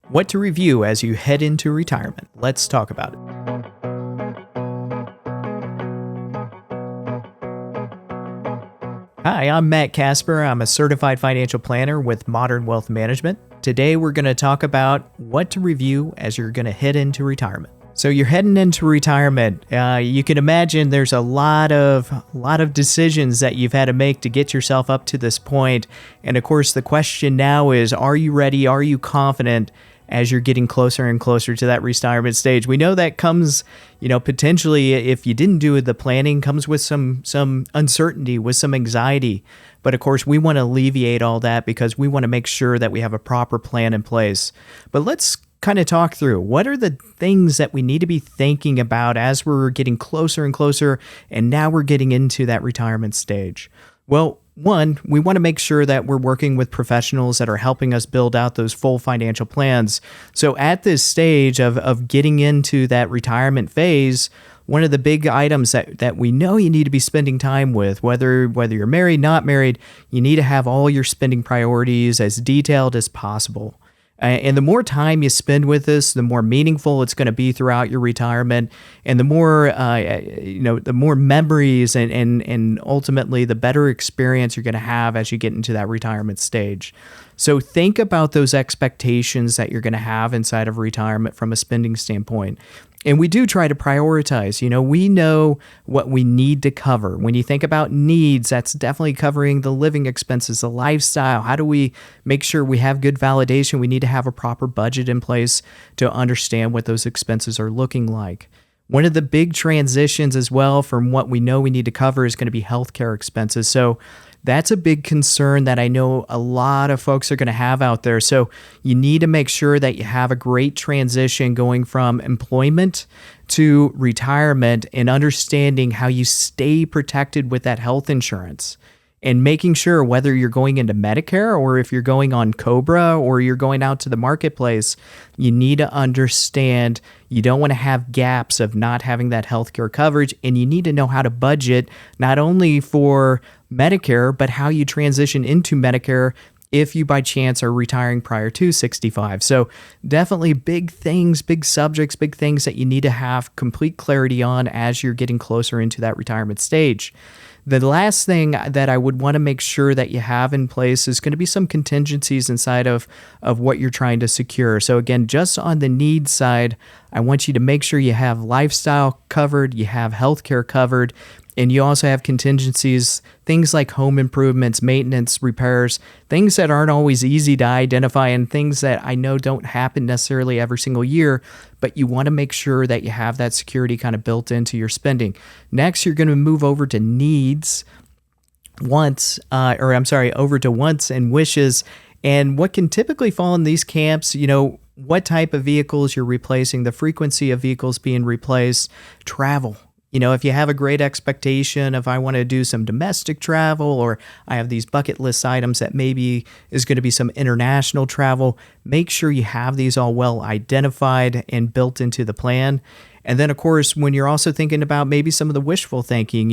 What to review as you head into retirement. Let's talk about it. Hi, I'm Matt Kasper. I'm a certified financial planner with Modern Wealth Management. Today, we're going to talk about what to review as you're going to head into retirement. So you're heading into retirement. You can imagine there's a lot of decisions that you've had to make to get yourself up to this point. And of course, the question now is, are you ready? Are you confident as you're getting closer and closer to that retirement stage? We know that comes, potentially, if you didn't do the planning, comes with some uncertainty, with some anxiety. But of course, we want to alleviate all that because we want to make sure that we have a proper plan in place. But let's kind of talk through what are the things that we need to be thinking about as we're getting closer and closer, and now we're getting into that retirement stage. Well, one, we want to make sure that we're working with professionals that are helping us build out those full financial plans. So at this stage of getting into that retirement phase, one of the big items that we know you need to be spending time with, whether you're married, not married, you need to have all your spending priorities as detailed as possible. And the more time you spend with this, the more meaningful it's going to be throughout your retirement, and the more the more memories and ultimately the better experience you're going to have as you get into that retirement stage. So think about those expectations that you're going to have inside of retirement from a spending standpoint. And we do try to prioritize. We know what we need to cover. When you think about needs, that's definitely covering the living expenses, the lifestyle. How do we make sure we have good validation? We need to have a proper budget in place to understand what those expenses are looking like. One of the big transitions as well from what we know we need to cover is going to be healthcare expenses. So that's a big concern that I know a lot of folks are going to have out there. So you need to make sure that you have a great transition going from employment to retirement and understanding how you stay protected with that health insurance. And making sure whether you're going into Medicare or if you're going on COBRA or you're going out to the marketplace, you need to understand you don't want to have gaps of not having that healthcare coverage, and you need to know how to budget not only for Medicare, but how you transition into Medicare if you by chance are retiring prior to 65. So definitely big things, big subjects, big things that you need to have complete clarity on as you're getting closer into that retirement stage. The last thing that I would want to make sure that you have in place is going to be some contingencies inside of what you're trying to secure. So again, just on the needs side, I want you to make sure you have lifestyle covered, you have healthcare covered, and you also have contingencies, things like home improvements, maintenance, repairs, things that aren't always easy to identify and things that I know don't happen necessarily every single year, but you want to make sure that you have that security kind of built into your spending. Next, you're going to move over to needs, wants and wishes. And what can typically fall in these camps, what type of vehicles you're replacing, the frequency of vehicles being replaced, travel. If you have a great expectation of I want to do some domestic travel, or I have these bucket list items that maybe is going to be some international travel, make sure you have these all well identified and built into the plan. And then, of course, when you're also thinking about maybe some of the wishful thinking,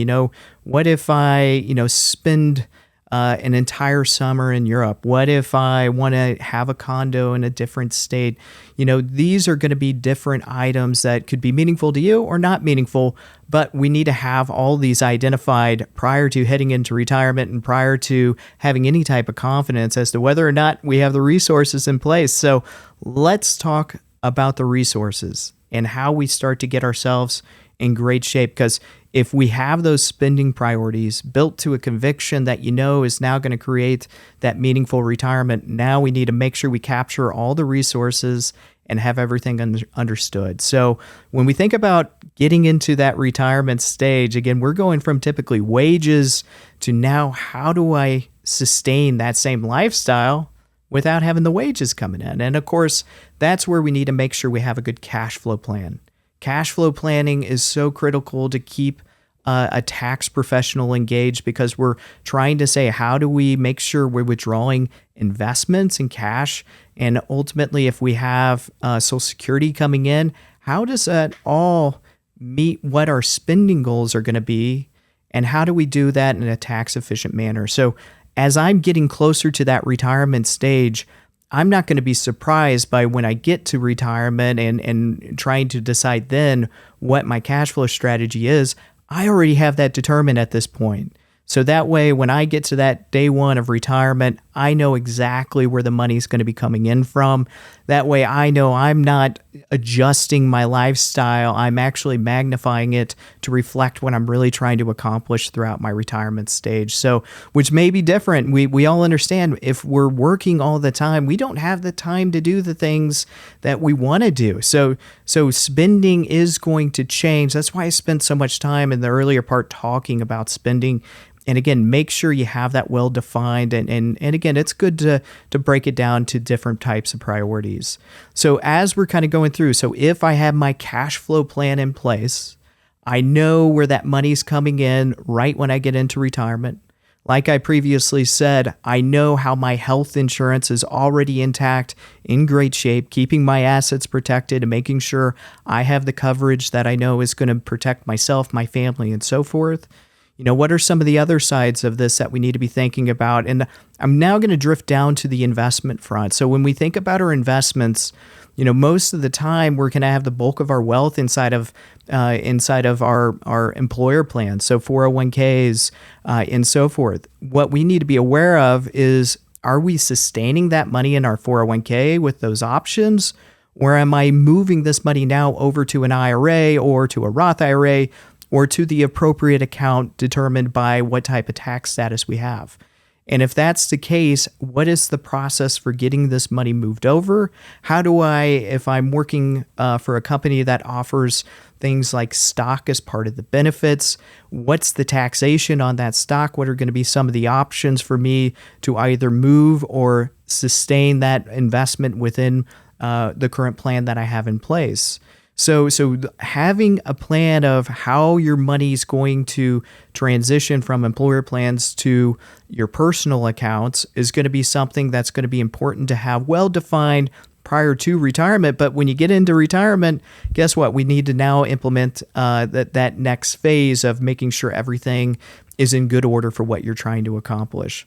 what if I, spend an entire summer in Europe? What if I want to have a condo in a different state? These are going to be different items that could be meaningful to you or not meaningful, but we need to have all these identified prior to heading into retirement and prior to having any type of confidence as to whether or not we have the resources in place. So let's talk about the resources and how we start to get ourselves in great shape, because if we have those spending priorities built to a conviction that is now going to create that meaningful retirement, now we need to make sure we capture all the resources and have everything understood. So when we think about getting into that retirement stage, again, we're going from typically wages to now how do I sustain that same lifestyle without having the wages coming in? And of course, that's where we need to make sure we have a good cash flow plan. Cash flow planning is so critical to keep a tax professional engaged, because we're trying to say, how do we make sure we're withdrawing investments and cash? And ultimately, if we have Social Security coming in, how does that all meet what our spending goals are going to be? And how do we do that in a tax efficient manner? So as I'm getting closer to that retirement stage, I'm not going to be surprised by when I get to retirement and trying to decide then what my cash flow strategy is. I already have that determined at this point. So that way, when I get to that day one of retirement, I know exactly where the money's going to be coming in from. That way, I know I'm not adjusting my lifestyle. I'm actually magnifying it to reflect what I'm really trying to accomplish throughout my retirement stage. So, which may be different. We all understand if we're working all the time, we don't have the time to do the things that we want to do. So spending is going to change. That's why I spent so much time in the earlier part talking about spending. And again, make sure you have that well defined. And again, it's good to break it down to different types of priorities. So as we're kind of going through, so if I have my cash flow plan in place, I know where that money's coming in right when I get into retirement. Like I previously said, I know how my health insurance is already intact, in great shape, keeping my assets protected and making sure I have the coverage that I know is going to protect myself, my family, and so forth. What are some of the other sides of this that we need to be thinking about? And I'm now going to drift down to the investment front. So when we think about our investments, most of the time we're going to have the bulk of our wealth inside of our employer plans, so 401ks and so forth. What we need to be aware of is, are we sustaining that money in our 401k with those options? Or am I moving this money now over to an IRA or to a Roth IRA or to the appropriate account determined by what type of tax status we have? And if that's the case, what is the process for getting this money moved over? How do I, if I'm working for a company that offers things like stock as part of the benefits, what's the taxation on that stock? What are going to be some of the options for me to either move or sustain that investment within the current plan that I have in place? So having a plan of how your money is going to transition from employer plans to your personal accounts is going to be something that's going to be important to have well defined prior to retirement. But when you get into retirement, guess what? We need to now implement that next phase of making sure everything is in good order for what you're trying to accomplish.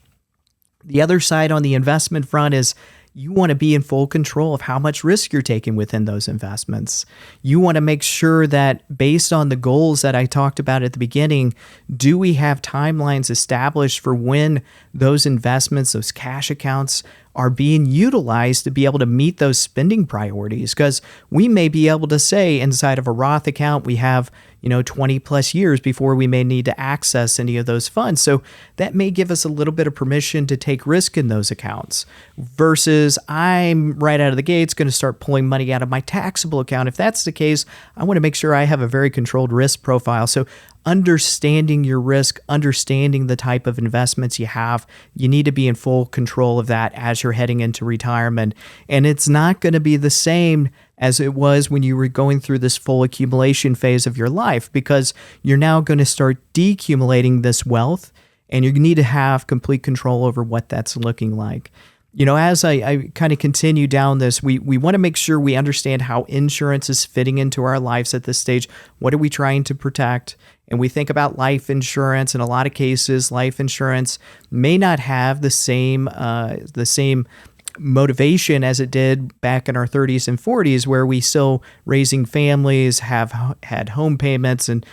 The other side on the investment front is you want to be in full control of how much risk you're taking within those investments. You want to make sure that based on the goals that I talked about at the beginning, do we have timelines established for when those investments, those cash accounts are being utilized to be able to meet those spending priorities? Because we may be able to say inside of a Roth account, we have 20 plus years before we may need to access any of those funds. So that may give us a little bit of permission to take risk in those accounts versus I'm right out of the gates going to start pulling money out of my taxable account. If that's the case, I want to make sure I have a very controlled risk profile. So understanding your risk, understanding the type of investments you have, you need to be in full control of that as you're heading into retirement. And it's not going to be the same as it was when you were going through this full accumulation phase of your life, because you're now going to start decumulating this wealth and you need to have complete control over what that's looking like. As I kind of continue down this, we want to make sure we understand how insurance is fitting into our lives at this stage. What are we trying to protect? And we think about life insurance. In a lot of cases, life insurance may not have the same motivation as it did back in our 30s and 40s, where we still raising families, have had home payments and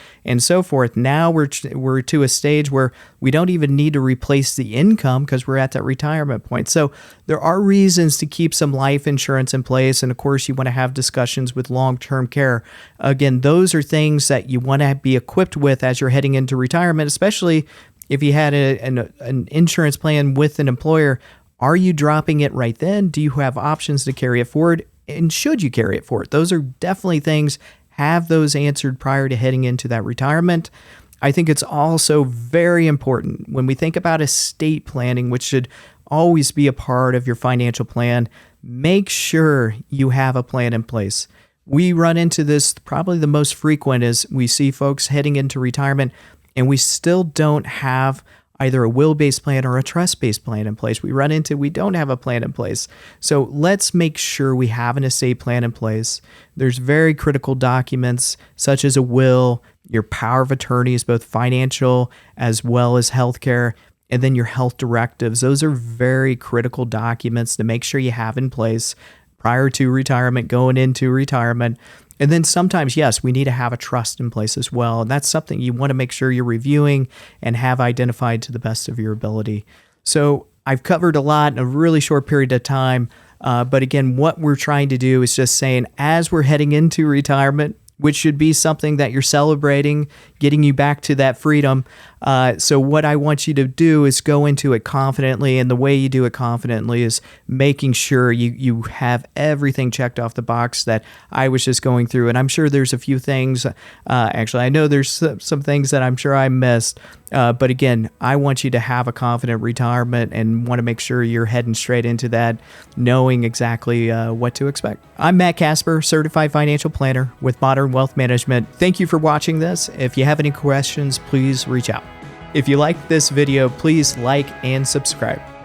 so forth. Now we're to a stage where we don't even need to replace the income because we're at that retirement point. So there are reasons to keep some life insurance in place. And of course, you want to have discussions with long-term care. Again, those are things that you want to be equipped with as you're heading into retirement, especially if you had an insurance plan with an employer. Are you dropping it right then? Do you have options to carry it forward? And should you carry it forward? Those are definitely things. Have those answered prior to heading into that retirement. I think it's also very important when we think about estate planning, which should always be a part of your financial plan. Make sure you have a plan in place. We run into this, probably the most frequent is we see folks heading into retirement and we still don't have either a will-based plan or a trust-based plan in place. We don't have a plan in place. So let's make sure we have an estate plan in place. There's very critical documents such as a will, your power of attorneys, both financial as well as healthcare. and then your health directives. Those are very critical documents to make sure you have in place prior to retirement, going into retirement. And then sometimes, yes, we need to have a trust in place as well. And that's something you want to make sure you're reviewing and have identified to the best of your ability. So I've covered a lot in a really short period of time. But again, what we're trying to do is just saying, as we're heading into retirement, which should be something that you're celebrating, getting you back to that freedom. So what I want you to do is go into it confidently, and the way you do it confidently is making sure you have everything checked off the box that I was just going through. And I'm sure there's a few things, actually, I know there's some things that I'm sure I missed. But again, I want you to have a confident retirement and want to make sure you're heading straight into that, knowing exactly what to expect. I'm Matt Kasper, Certified Financial Planner with Modern Wealth Management. Thank you for watching this. If you have any questions, please reach out. If you liked this video, please like and subscribe.